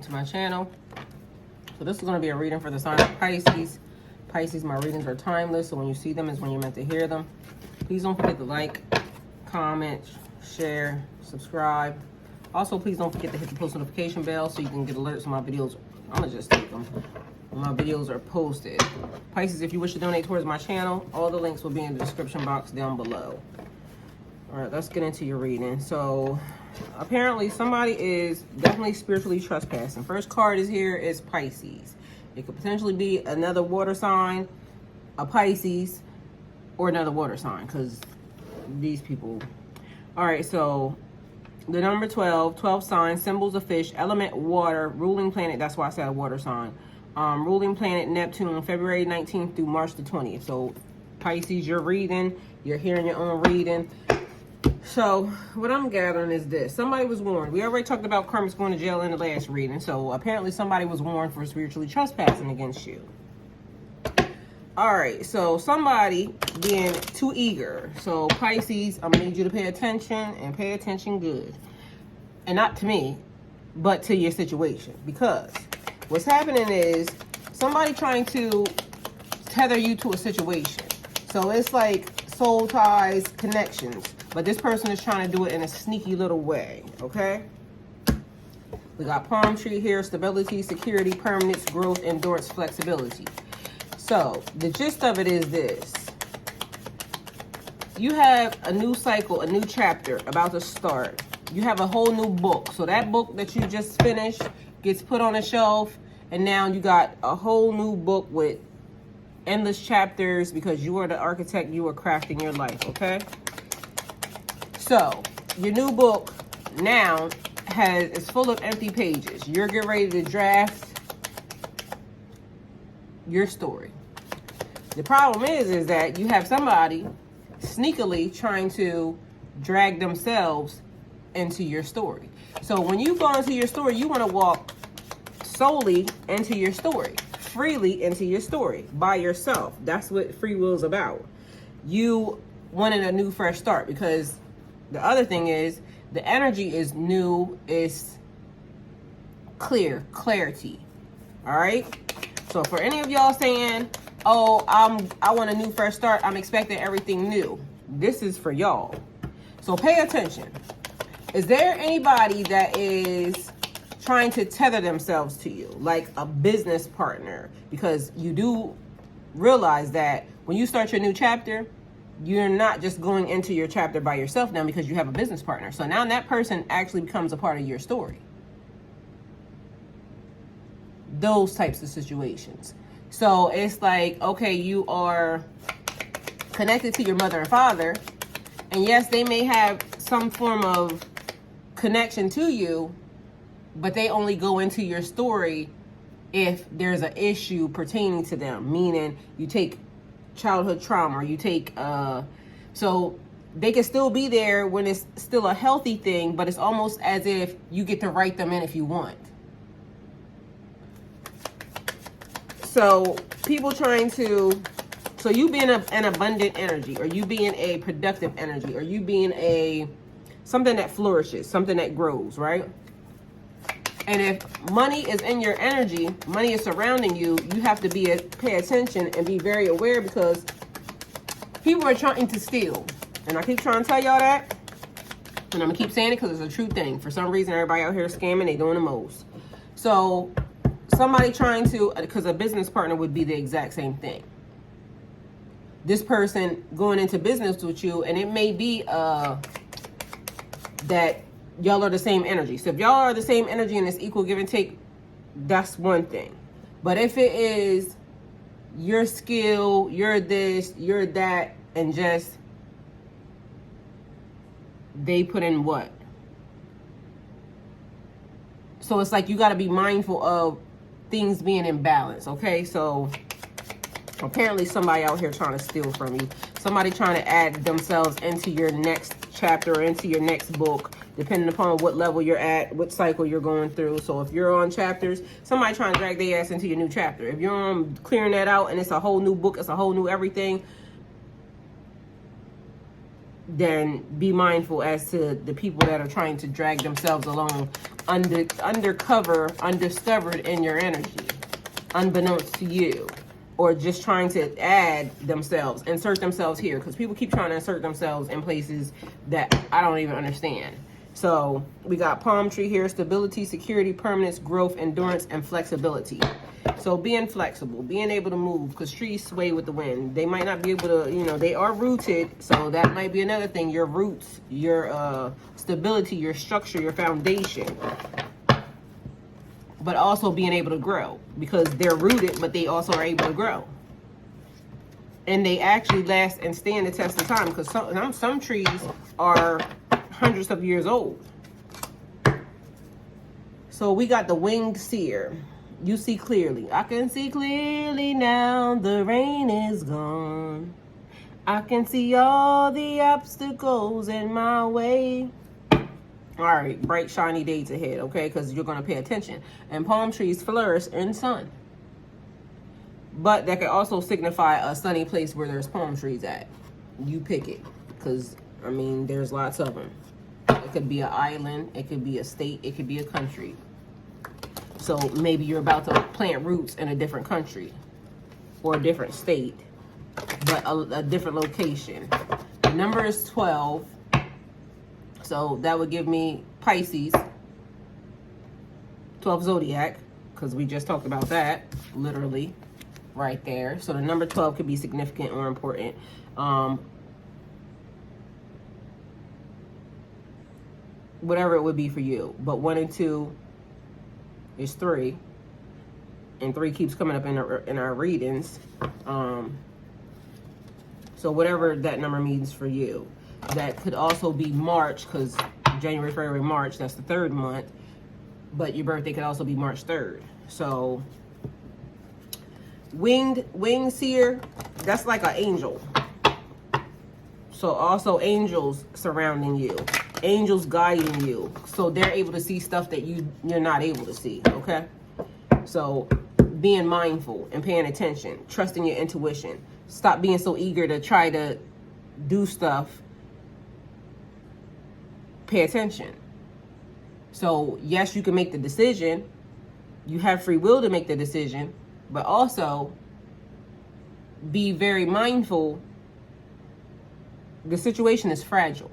to my channel. So this is going to be a reading for the sign of Pisces. Pisces, my readings are timeless, so when you see them is when you're meant to hear them. Please don't forget to like, comment, share, subscribe. Also, please don't forget to hit the post notification bell so you can get alerts when my videos. I'm going to just take them when my videos are posted. Pisces, if you wish to donate towards my channel, all the links will be in the description box down below. All right, let's get into your reading. So apparently somebody is definitely spiritually trespassing. First card is here is Pisces. It could potentially be another water sign, a Pisces, or another water sign, because these people. All right, so the number 12, 12 signs, symbols of fish, element water, ruling planet. That's why I said a water sign. Ruling planet Neptune, February 19th through March the 20th. So Pisces, you're reading, you're hearing your own reading. So what I'm gathering is this. Somebody was warned. We already talked about karmics going to jail in the last reading. So apparently somebody was warned for spiritually trespassing against you. All right. So somebody being too eager. So Pisces, I'm going to need you to pay attention and pay attention good. And not to me, but to your situation. Because what's happening is somebody trying to tether you to a situation. So it's like soul ties, connections. But this person is trying to do it in a sneaky little way, okay? We got palm tree here, stability, security, permanence, growth, endurance, flexibility. So the gist of it is this. You have a new cycle, a new chapter about to start. You have a whole new book. So that book that you just finished gets put on a shelf. And now you got a whole new book with endless chapters because you are the architect. You are crafting your life, okay? So, your new book now is full of empty pages. You're getting ready to draft your story. The problem is that you have somebody sneakily trying to drag themselves into your story. So, when you go into your story, you want to walk solely into your story, freely into your story, by yourself. That's what free will is about. You wanted a new, fresh start because the other thing is the energy is new, is clarity. All right. So for any of y'all saying, "Oh, I want a new fresh start. I'm expecting everything new." This is for y'all. So pay attention. Is there anybody that is trying to tether themselves to you, like a business partner? Because you do realize that when you start your new chapter, you're not just going into your chapter by yourself now because you have a business partner. So now that person actually becomes a part of your story. Those types of situations. So it's like, okay, you are connected to your mother and father. And yes, they may have some form of connection to you, but they only go into your story if there's an issue pertaining to them. Meaning you take childhood trauma, or you take so they can still be there when it's still a healthy thing, but it's almost as if you get to write them in if you want. So people trying to, so you being an abundant energy, or you being a productive energy, or you being a something that flourishes, something that grows, right? And if money is in your energy, money is surrounding you, you have to pay attention and be very aware, because people are trying to steal. And I keep trying to tell y'all that. And I'm going to keep saying it because it's a true thing. For some reason, everybody out here scamming, they doing the most. So somebody trying to, because a business partner would be the exact same thing. This person going into business with you, and it may be that y'all are the same energy. So if y'all are the same energy and it's equal give and take, that's one thing. But if it is your skill, you're this, you're that, and just they put in what? So it's like you got to be mindful of things being in balance, okay? So apparently somebody out here trying to steal from you. Somebody trying to add themselves into your next chapter or into your next book, depending upon what level you're at, what cycle you're going through. So if you're on chapters, somebody trying to drag their ass into your new chapter. If you're on clearing that out and it's a whole new book, it's a whole new everything, then be mindful as to the people that are trying to drag themselves along undercover, undiscovered in your energy, unbeknownst to you, or just trying to add themselves, insert themselves here, because people keep trying to insert themselves in places that I don't even understand. So we got palm tree here: stability, security, permanence, growth, endurance, and flexibility. So being flexible, being able to move, because trees sway with the wind. They might not be able to, you know, they are rooted. So that might be another thing. Your roots, your stability, your structure, your foundation. But also being able to grow, because they're rooted, but they also are able to grow. And they actually last and stand the test of time, because some trees are hundreds of years old. So we got the winged seer. You see clearly. I can see clearly now, the rain is gone. I can see all the obstacles in my way. All right, bright, shiny days ahead, okay? Because you're going to pay attention. And palm trees flourish in sun. But that could also signify a sunny place where there's palm trees at. You pick it. Because, I mean, there's lots of them. It could be an island. It could be a state. It could be a country. So maybe you're about to plant roots in a different country or a different state, but a different location. The number is 12. So that would give me Pisces, 12 zodiac, because we just talked about that, literally, right there. So the number 12 could be significant or important. Whatever it would be for you. But 1 and 2 is 3, and 3 keeps coming up in our readings. So whatever that number means for you. That could also be March, because January, February, March, that's the 3rd month. But your birthday could also be March 3rd. So winged seer, that's like an angel. So also angels surrounding you. Angels guiding you, so they're able to see stuff that you're not able to see, okay? So being mindful and paying attention, trusting your intuition. Stop being so eager to try to do stuff. Pay attention. So yes, you can make the decision. You have free will to make the decision, but also be very mindful. The situation is fragile.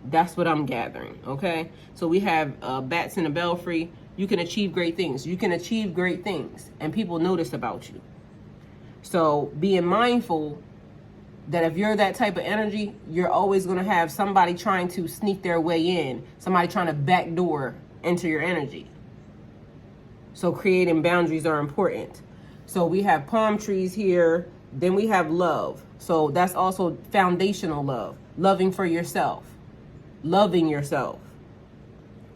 That's what I'm gathering, okay? So we have bats in the belfry. You can achieve great things. You can achieve great things, and people notice about you. So being mindful that if you're that type of energy, you're always going to have somebody trying to sneak their way in, somebody trying to backdoor into your energy. So creating boundaries are important. So we have palm trees here. Then we have love. So that's also foundational love. Loving for yourself. Loving yourself.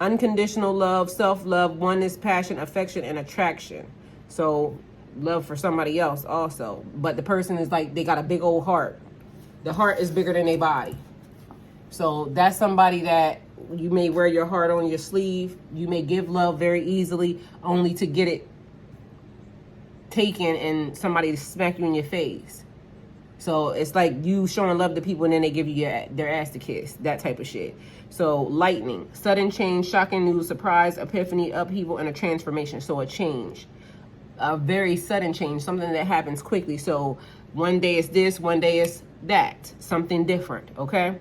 Unconditional love, self-love, oneness, passion, affection, and attraction. So love for somebody else also. But the person is like, they got a big old heart. The heart is bigger than their body. So that's somebody that you may wear your heart on your sleeve. You may give love very easily, only to get it taken and somebody to smack you in your face. So it's like you showing love to people and then they give you their ass to kiss. That type of shit. So lightning, sudden change, shocking news, surprise, epiphany, upheaval, and a transformation. So a change. A very sudden change. Something that happens quickly. So one day it's this, one day it's that. Something different, okay?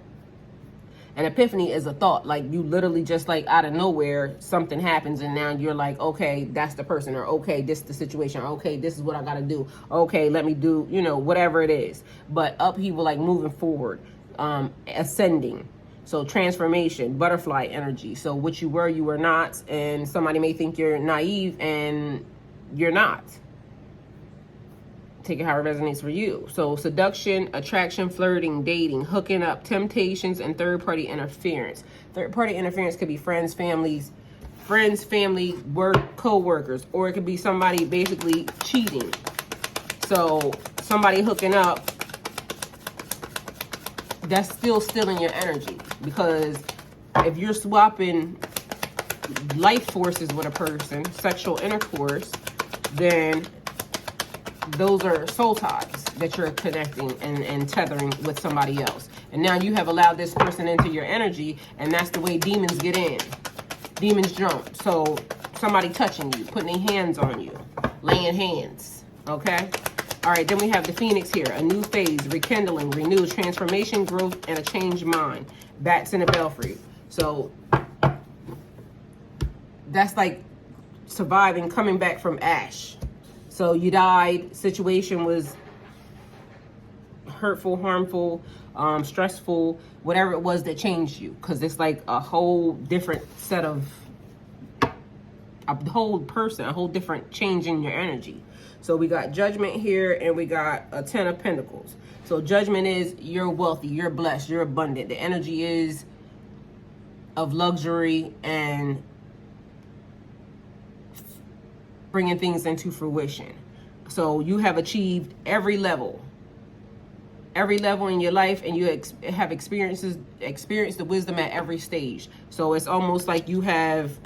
An epiphany is a thought. Like you literally just like out of nowhere, something happens and now you're like, okay, that's the person, or okay, this is the situation, or okay, this is what I gotta do. Okay, let me do, you know, whatever it is. But upheaval, like moving forward, ascending. So transformation, butterfly energy. So what you were not, and somebody may think you're naive and you're not. Take it how it resonates for you. So seduction, attraction, flirting, dating, hooking up, temptations, and third-party interference. Third-party interference could be friends, family, work, co-workers, or it could be somebody basically cheating. So somebody hooking up, that's still stealing your energy, because if you're swapping life forces with a person, sexual intercourse, then those are soul ties that you're connecting and tethering with somebody else. And now you have allowed this person into your energy, and that's the way demons get in. Demons jump. So somebody touching you, putting their hands on you, laying hands, okay? All right, then we have the Phoenix here. A new phase, rekindling, renewed, transformation, growth, and a changed mind. Bats in the belfry. So that's like surviving, coming back from ash. So you died, situation was hurtful, harmful, stressful, whatever it was that changed you. Because it's like a whole different set of, a whole person, a whole different change in your energy. So we got Judgment here, and we got a 10 of Pentacles. So Judgment is you're wealthy, you're blessed, you're abundant. The energy is of luxury and bringing things into fruition. So you have achieved every level in your life, and you have experienced the wisdom at every stage. So it's almost like you have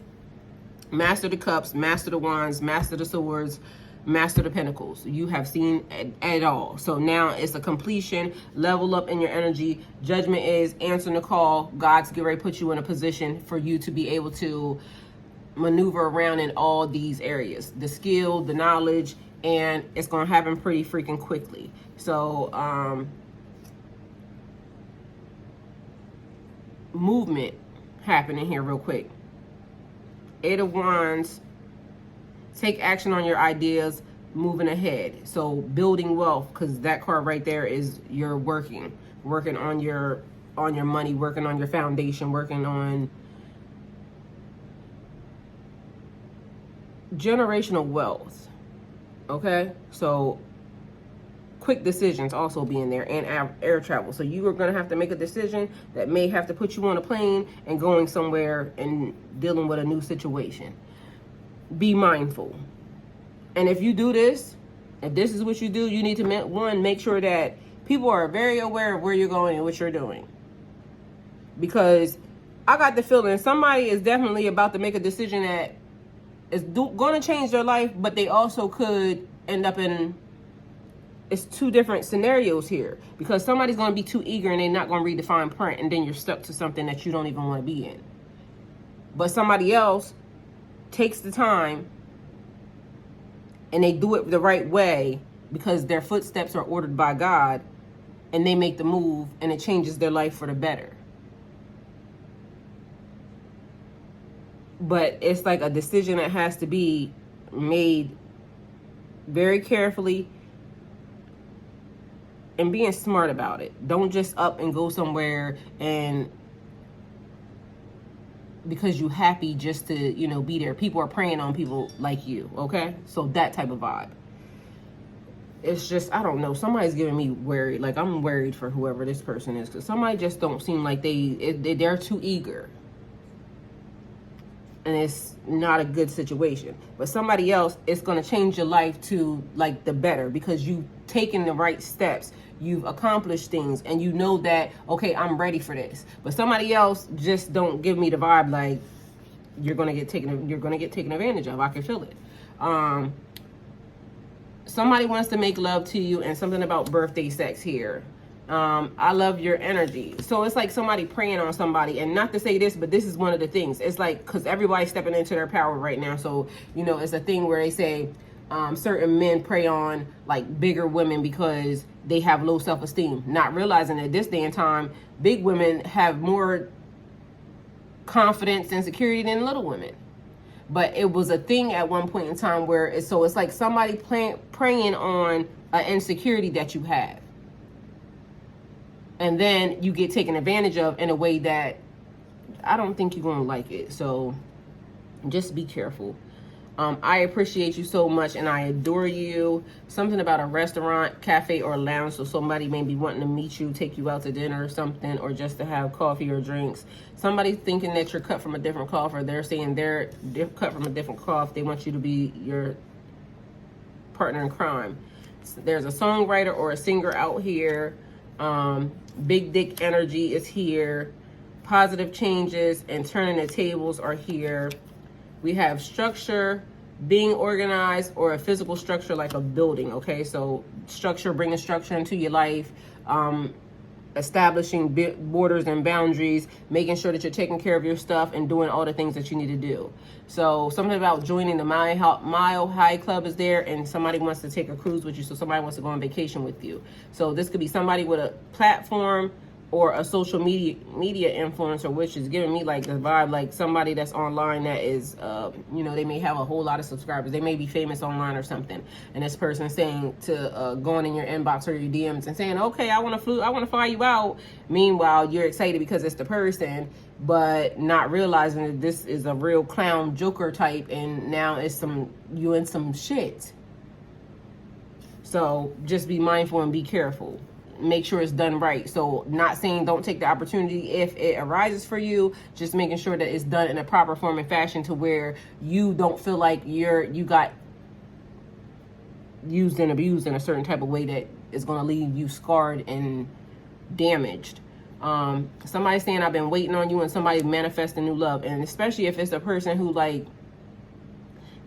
mastered the cups, mastered the wands, mastered the swords, master the pentacles. You have seen it all. So now it's a completion, level up in your energy. Judgment is answering the call. God's getting ready to put you in a position for you to be able to maneuver around in all these areas. The skill, the knowledge, and it's going to happen pretty freaking quickly. So, movement happening here real quick. 8 of Wands. Take action on your ideas, moving ahead. So building wealth, because that card right there is you're working on your money, working on your foundation, working on generational wealth. Okay, so quick decisions also being there, and air travel. So you are going to have to make a decision that may have to put you on a plane and going somewhere and dealing with a new situation. Be mindful. And if you do this, if this is what you do, you need to, one, make sure that people are very aware of where you're going and what you're doing. Because I got the feeling somebody is definitely about to make a decision that is going to change their life, but they also could end up in, it's two different scenarios here. Because somebody's going to be too eager and they're not going to read the fine print, and then you're stuck to something that you don't even want to be in. But somebody else takes the time and they do it the right way because their footsteps are ordered by God, and they make the move and it changes their life for the better. But it's like a decision that has to be made very carefully and being smart about it. Don't just up and go somewhere and because you happy just to, you know, be there. People are preying on people like you, okay? So that type of vibe. It's just, I don't know, somebody's giving me worried. Like, I'm worried for whoever this person is, because somebody just don't seem like they're too eager. And it's not a good situation. But somebody else, it's going to change your life to, like, the better, because you've taken the right steps. You've accomplished things, and you know that, okay, I'm ready for this. But somebody else just don't give me the vibe like you're gonna get taken advantage of. I can feel it. Somebody wants to make love to you, and something about birthday sex here. I love your energy. So it's like somebody preying on somebody, and not to say this, but this is one of the things. It's like, because everybody's stepping into their power right now. So, you know, it's a thing where they say certain men prey on like bigger women because they have low self-esteem, not realizing that this day and time, big women have more confidence and security than little women. But it was a thing at one point in time where it's like somebody preying on an insecurity that you have. And then you get taken advantage of in a way that I don't think you're going to like it. So just be careful. I appreciate you so much, and I adore you. Something about a restaurant, cafe, or lounge. So somebody may be wanting to meet you, take you out to dinner or something, or just to have coffee or drinks. Somebody thinking that you're cut from a different cloth, or they're saying they're cut from a different cloth. They want you to be your partner in crime. There's a songwriter or a singer out here. Big dick energy is here. Positive changes and turning the tables are here. We have structure, being organized, or a physical structure like a building, okay? So structure, bringing structure into your life. establishing borders and boundaries, making sure that you're taking care of your stuff and doing all the things that you need to do. So something about joining the Mile High Club is there, and somebody wants to take a cruise with you, so somebody wants to go on vacation with you. So this could be somebody with a platform or a social media influencer, which is giving me like the vibe like somebody that's online that is, you know, they may have a whole lot of subscribers. They may be famous online or something. And this person saying to going in your inbox or your DMs and saying, okay, I want to fly you out. Meanwhile, you're excited because it's the person, but not realizing that this is a real clown joker type, and now it's you in some shit. So just be mindful and be careful. Make sure it's done right. So not saying don't take the opportunity if it arises for you, just making sure that it's done in a proper form and fashion to where you don't feel like you got used and abused in a certain type of way that is going to leave you scarred and damaged. Somebody saying I've been waiting on you, and somebody manifesting new love. And especially if it's a person who like,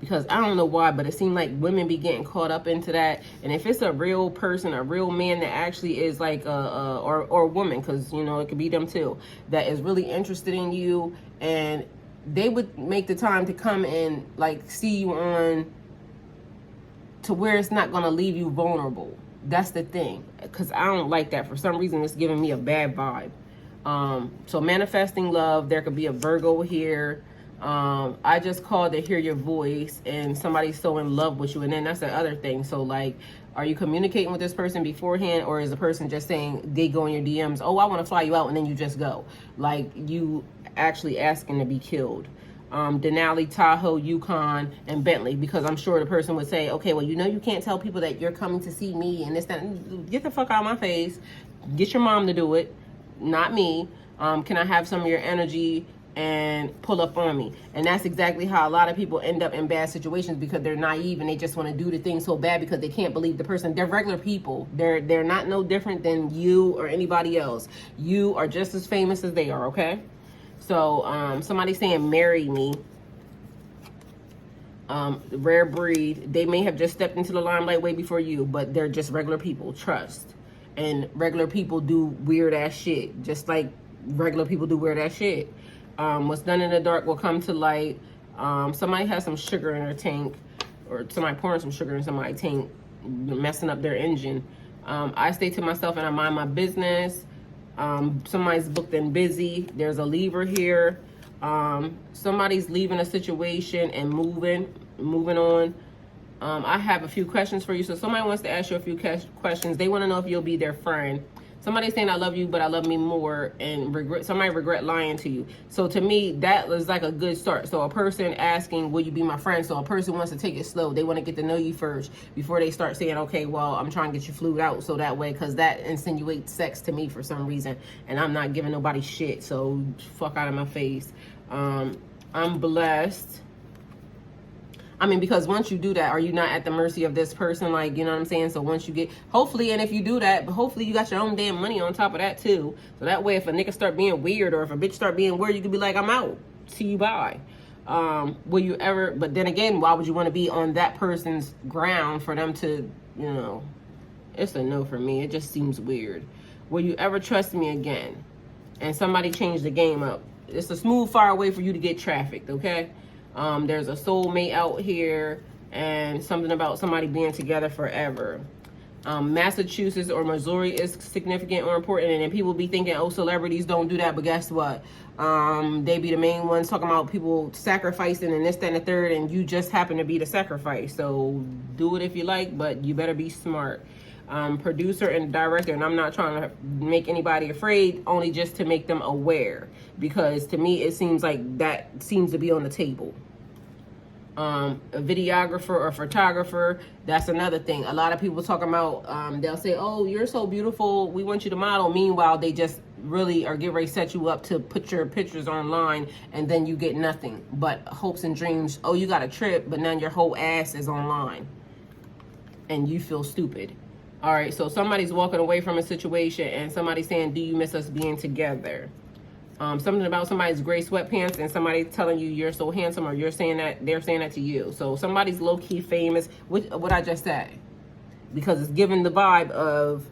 because I don't know why, but it seems like women be getting caught up into that. And if it's a real person, a real man that actually is like or a woman, because you know it could be them too, that is really interested in you, and they would make the time to come and like see you on to where it's not going to leave you vulnerable. That's the thing, because I don't like that. For some reason, it's giving me a bad vibe. So manifesting love, there could be a Virgo here. I just called to hear your voice, and somebody's so in love with you. And then that's the other thing. So like, are you communicating with this person beforehand, or is the person just saying they go in your DMs, oh, I want to fly you out, and then you just go? Like, you actually asking to be killed. Denali, Tahoe, Yukon, and Bentley, because I'm sure the person would say, okay, well, you know, you can't tell people that you're coming to see me and this, that. Get the fuck out of my face. Get your mom to do it, not me. Can I have some of your energy and pull up on me? And that's exactly how a lot of people end up in bad situations, because they're naive and they just want to do the thing so bad because they can't believe the person. They're regular people. They're not no different than you or anybody else. You are just as famous as they are, okay? So somebody saying marry me, rare breed. They may have just stepped into the limelight way before you, but they're just regular people. Trust. And regular people do weird ass shit, just like regular people do weird ass shit. What's done in the dark will come to light. Somebody has some sugar in their tank, or somebody pouring some sugar in somebody's tank, messing up their engine. I stay to myself and I mind my business. Somebody's booked and busy. There's a leaver here. Somebody's leaving a situation and moving on. I have a few questions for you. So somebody wants to ask you a few questions. They want to know if you'll be their friend. Somebody's saying I love you, but I love me more, and somebody regret lying to you. So to me, that was like a good start. So a person asking, will you be my friend? So a person wants to take it slow. They want to get to know you first before they start saying, okay, well, I'm trying to get you flued out. So that way, because that insinuates sex to me for some reason, and I'm not giving nobody shit. So fuck out of my face. I'm blessed. I mean, because once you do that, are you not at the mercy of this person? Like, you know what I'm saying? So once you get, hopefully, and if you do that, but hopefully you got your own damn money on top of that too. So that way, if a nigga start being weird, or if a bitch start being weird, you can be like, I'm out. See you, bye. Will you ever, but then again, why would you want to be on that person's ground for them to, you know, it's a no for me. It just seems weird. Will you ever trust me again? And somebody changed the game up. It's a smooth fire way for you to get trafficked, okay? There's a soulmate out here, and something about somebody being together forever. Massachusetts or Missouri is significant or important, and then people be thinking, oh, celebrities don't do that, but guess what? They be the main ones talking about people sacrificing and this, that, and the third, and you just happen to be the sacrifice. So do it if you like, but you better be smart. Producer and director, and I'm not trying to make anybody afraid, only just to make them aware, because to me it seems like that seems to be on the table. A videographer or photographer, that's another thing. A lot of people talking about, they'll say, oh, you're so beautiful, we want you to model. Meanwhile, they just really are getting ready to set you up to put your pictures online, and then you get nothing but hopes and dreams. Oh, you got a trip, but now your whole ass is online and you feel stupid. All right, so somebody's walking away from a situation, and somebody's saying, do you miss us being together? Something about somebody's gray sweatpants, and somebody telling you you're so handsome, or you're saying that, they're saying that to you. So somebody's low-key famous. What I just said, because it's giving the vibe of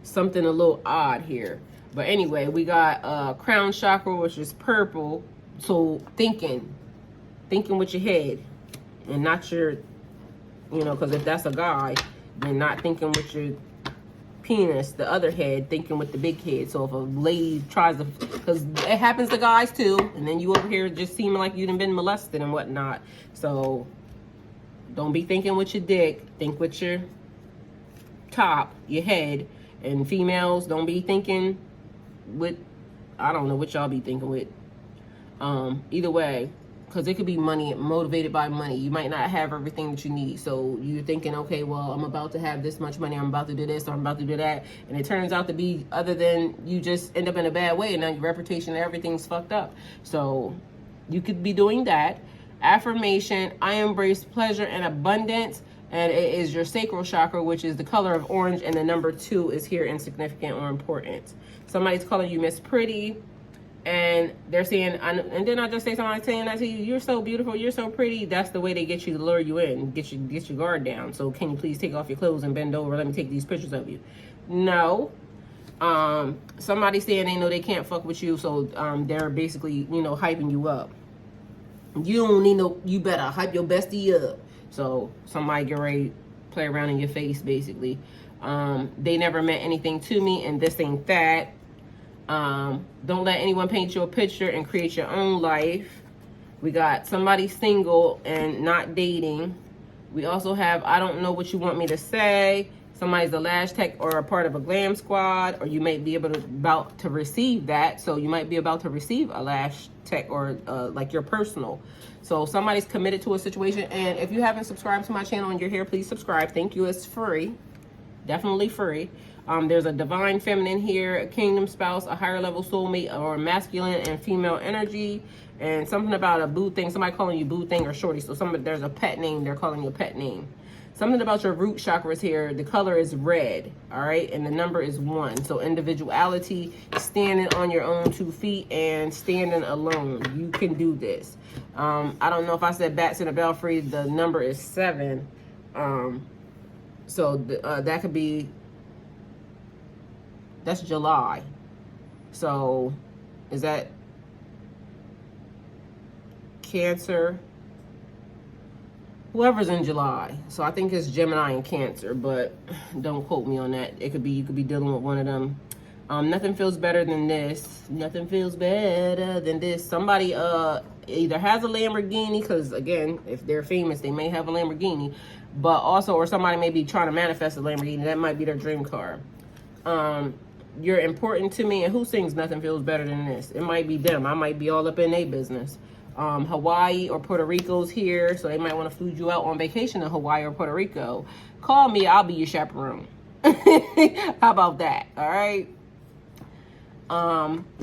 something a little odd here. But anyway, we got crown chakra, which is purple. So thinking with your head and not your, you know, because if that's a guy, then not thinking with your penis, the other head, thinking with the big head. So if a lady tries to, because it happens to guys too, and then you over here just seeming like you done been molested and whatnot. So don't be thinking with your dick, think with your top, your head. And females, don't be thinking with, I don't know what y'all be thinking with. Either way, because it could be money, motivated by money. You might not have everything that you need. So you're thinking, okay, well, I'm about to have this much money. I'm about to do this, or I'm about to do that. And it turns out to be other than you just end up in a bad way. And now your reputation and everything's fucked up. So you could be doing that. Affirmation, I embrace pleasure and abundance. And it is your sacral chakra, which is the color of orange. And the number 2 is here, insignificant or important. Somebody's calling you Miss Pretty. And they're saying, and then I just say somebody saying that to you, you're so beautiful, you're so pretty. That's the way they get you to lure you in, get your guard down. So can you please take off your clothes and bend over? Let me take these pictures of you. No. Somebody saying they know they can't fuck with you, so they're basically, you know, hyping you up. You don't need no, you better hype your bestie up. So somebody get ready to play around in your face, basically. They never meant anything to me, and this ain't that. Don't let anyone paint you a picture and create your own life. We got somebody single and not dating. We also have, I don't know what you want me to say. Somebody's the lash tech or a part of a glam squad, or you might be about to receive that. So you might be about to receive a lash tech or like your personal. So somebody's committed to a situation. And if you haven't subscribed to my channel and you're here, please subscribe. Thank you. It's free. Definitely free. There's a divine feminine here, a kingdom spouse, a higher level soulmate, or masculine and female energy, and something about a boo thing. Somebody calling you boo thing or shorty. So there's a pet name. They're calling you a pet name. Something about your root chakras here. The color is red, all right? And the number is 1. So individuality, standing on your own 2 feet and standing alone. You can do this. I don't know if I said bats in a belfry. The number is 7. So that could be, that's July. So is that Cancer? Whoever's in July. So I think it's Gemini and Cancer, but don't quote me on that. It could be, you could be dealing with one of them. Nothing feels better than this. Nothing feels better than this. Somebody either has a Lamborghini, because again, if they're famous, they may have a Lamborghini, but also, or somebody may be trying to manifest a Lamborghini. That might be their dream car. You're important to me. And who sings Nothing Feels Better Than This? It might be them. I might be all up in their business. Hawaii or Puerto Rico's here, so they might want to flew you out on vacation to Hawaii or Puerto Rico. Call me. I'll be your chaperone. How about that? All right.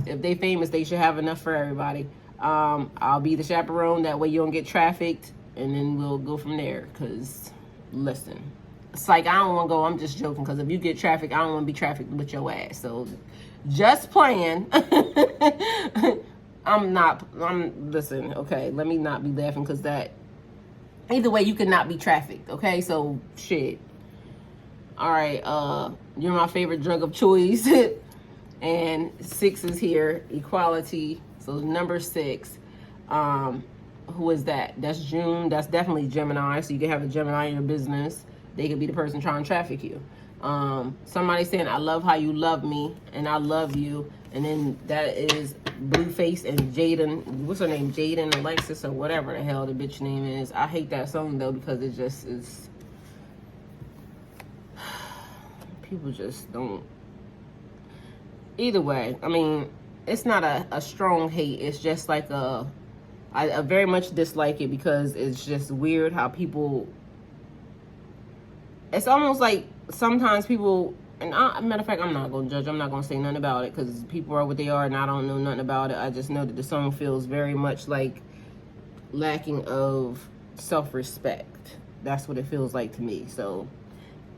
If they famous, they should have enough for everybody. I'll be the chaperone. That way you don't get trafficked, and then we'll go from there. Because, listen, it's like I don't want to go. I'm just joking. Because if you get trafficked, I don't want to be trafficked with your ass. So, just playing. Listen, okay, let me not be laughing. Because that, either way, you could not be trafficked. Okay, so, shit. All right, you're my favorite drug of choice. And 6 is here, equality. So number 6, who is that? That's June. That's definitely Gemini. So you can have a Gemini in your business. They could be the person trying to traffic you. Somebody saying, I love how you love me, and I love you. And then that is Blueface and Jaden. What's her name? Jaden, Alexis, or whatever the hell the bitch name is. I hate that song though, because it just is. People just don't. Either way, I mean, it's not a strong hate. It's just like I very much dislike it, because it's just weird how people, it's almost like sometimes people, and matter of fact, I'm not going to judge. I'm not going to say nothing about it, because people are what they are, and I don't know nothing about it. I just know that the song feels very much like lacking of self-respect. That's what it feels like to me. So,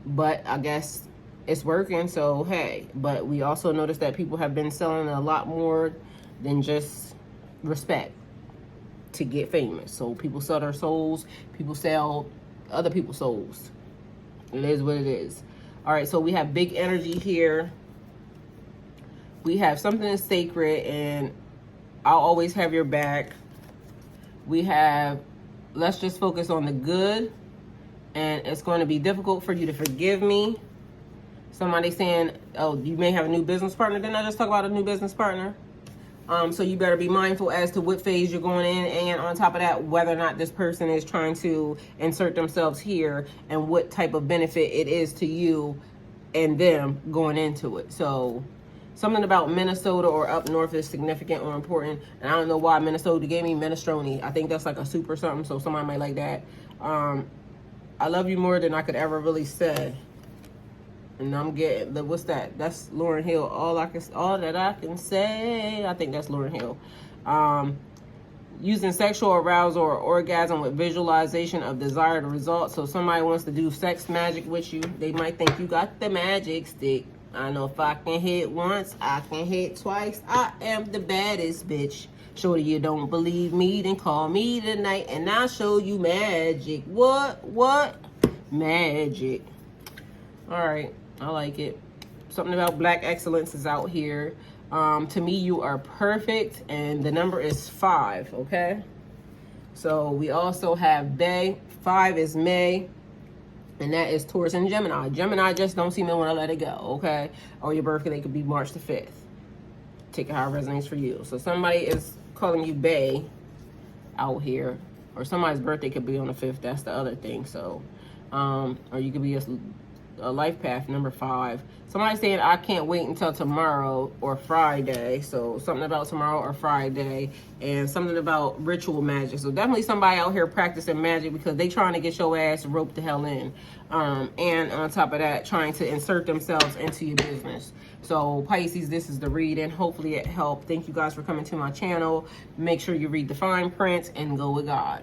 but I guess it's working, so hey. But we also noticed that people have been selling a lot more than just respect to get famous. So people sell their souls, people sell other people's souls. It is what it is. All right, so we have big energy here. We have something that's sacred, and I'll always have your back. We have, let's just focus on the good, and it's going to be difficult for you to forgive me. Somebody saying, oh, you may have a new business partner. Didn't I just talk about a new business partner? So you better be mindful as to what phase you're going in, and on top of that, whether or not this person is trying to insert themselves here and what type of benefit it is to you and them going into it. So something about Minnesota or up north is significant or important. And I don't know why Minnesota gave me minestrone. I think that's like a soup or something, so somebody might like that. I love you more than I could ever really say. And I'm getting the, what's that? That's Lauryn Hill. All that I can say. I think that's Lauryn Hill. Using sexual arousal or orgasm with visualization of desired results. So somebody wants to do sex magic with you. They might think you got the magic stick. I know if I can hit once, I can hit twice. I am the baddest bitch. Shorty, you don't believe me, then call me tonight and I'll show you magic. What? Magic. All right. I like it. Something about black excellence is out here. To me, you are perfect, and the number is 5, okay? So we also have Bay. 5 is May, and that is Taurus and Gemini. Gemini just don't seem to want to let it go, okay? Or your birthday could be March the 5th. Take it how it resonates for you. So somebody is calling you Bay out here, or somebody's birthday could be on the 5th. That's the other thing. So, or you could be a life path, number 5. Somebody saying I can't wait until tomorrow or Friday. So something about tomorrow or Friday, and something about ritual magic. So definitely somebody out here practicing magic because they trying to get your ass roped the hell in. And on top of that, trying to insert themselves into your business. So Pisces, this is the reading. Hopefully it helped. Thank you guys for coming to my channel. Make sure you read the fine print and go with God.